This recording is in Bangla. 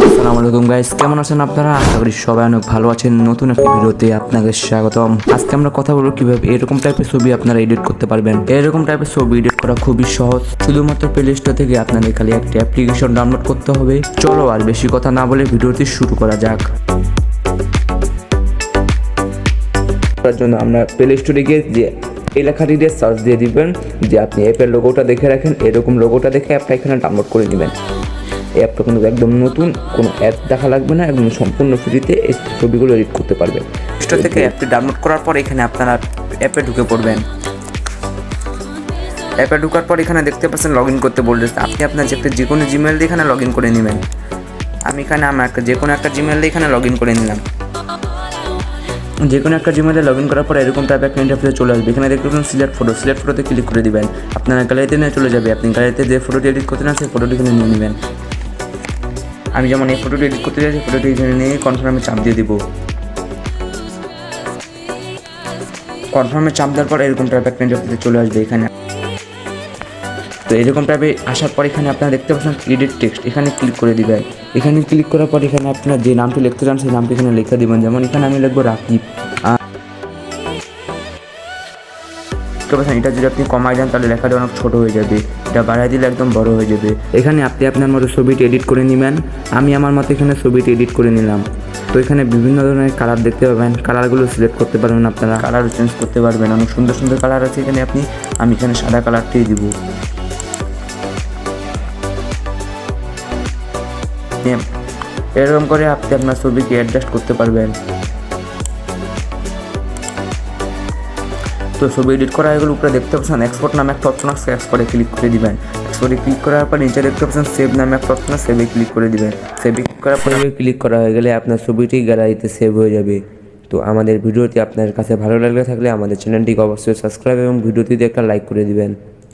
আসসালামু আলাইকুম গাইস, কেমন আছেন আপনারা? আশা করি সবাই অনেক ভালো আছেন। নতুন একটা ভিডিওতে আপনাদের স্বাগতম। আজকে আমরা কথা বলবো কিভাবে এরকম টাইপের ছবি আপনারা এডিট করতে পারবেন। এরকম টাইপের ছবি এডিট করা খুবই সহজ। শুধুমাত্র প্লে স্টোর থেকে আপনাদের খালি একটা অ্যাপ্লিকেশন ডাউনলোড করতে হবে। চলো আর বেশি কথা না বলে ভিডিওটি শুরু করা যাক। তার জন্য আমরা প্লে স্টোরে গিয়ে যে এই লেখাটি দিয়ে সার্চ দিয়ে দিবেন যে আপনি অ্যাপের লোগোটা দেখে রাখেন, এরকম লোগোটা দেখে অ্যাপটা এখানে ডাউনলোড করে নেবেন। এই অ্যাপটা কিন্তু একদম নতুন, কোনো অ্যাপ দেখা লাগবে না, একদম সম্পূর্ণ ফ্রিতে এই ছবিগুলো এডিট করতে পারবেন। স্টোর থেকে অ্যাপটি ডাউনলোড করার পর এখানে আপনারা অ্যাপে ঢুকে পড়বেন। অ্যাপে ঢোকার পর এখানে দেখতে পাচ্ছেন লগ ইন করতে বলতেছে। আপনি আপনার যে কোনো জিমেল দিয়ে এখানে লগ ইন করে নেবেন। আমি এখানে আমার যে কোনো একটা জিমেল দিয়ে এখানে লগ ইন করে নিলাম। যে কোনো একটা জিমেলে লগ ইন করার পর এরকম টাইপ একটা ইন্টারফেসে চলে আসবে। এখানে দেখতে পাচ্ছেন সিলেক্ট ফটোতে ক্লিক করে দিবেন। আপনার গ্যালারিতে নিয়ে চলে যাবে। আপনি গ্যালারিতে যে ফটোটি এডিট করতে না সেই ফটোটি এখানে নিয়ে নেবেন। আমি যেমন এই ফটোটি এডিট করতে চাইছি, ফটোটি এখানে নিয়ে কনফার্মে চাপ দিয়ে দিব। কনফার্মে চাপ দেওয়ার পর এরকম টাইপ একটা ইন্টারফেসে চলে আসবে। এখানে তো এরকম টাইপে আসার পর এখানে আপনারা দেখতে পাচ্ছেন এডিট টেক্সট, এখানে ক্লিক করে দিবেন। এখানে ক্লিক করার পর এখানে আপনার যে নামটি লিখতে চান সেই নামটি এখানে লিখে দিবেন। যেমন এখানে আমি লিখবো রাকিব। এটা যদি আপনি কমাই দেন তাহলে লেখাটা অনেক ছোটো হয়ে যাবে, এটা বাড়াই দিলে একদম বড় হয়ে যাবে। এখানে আপনি আপনার মতো ছবিটি এডিট করে নেবেন। আমি আমার মতো এখানে ছবিটি এডিট করে নিলাম। তো এখানে বিভিন্ন ধরনের কালার দেখতে পাবেন, কালারগুলো সিলেক্ট করতে পারবেন। আপনারা কালার চেঞ্জ করতে পারবেন, অনেক সুন্দর সুন্দর কালার আছে এখানে। আমি এখানে সাদা কালারটিই দিব। এরকম করে আপনি আপনার ছবিকে অ্যাডজাস্ট করতে পারবেন। তো ছবি এডিট করা এগুলো উপরে দেখতে পাচ্ছেন এক্সপোর্ট নামে একটা অপশন আছে, এক্সপোর্টে ক্লিক করে দিবেন। এক্সপোর্টে ক্লিক করার পর নিচে দেখতে পাচ্ছেন সেভ নামে একটা অপশন আছে, সেভে ক্লিক করে দিবেন। সেভে ক্লিক করার পরে ক্লিক করা হয়ে গেলে আপনার ছবিটি গ্যালারিতে সেভ হয়ে যাবে। তো আমাদের ভিডিওটি আপনার কাছে ভালো লাগলে থাকলে আমাদের চ্যানেলটিকে অবশ্যই সাবস্ক্রাইব এবং ভিডিওটিতে একটা লাইক করে দিবেন।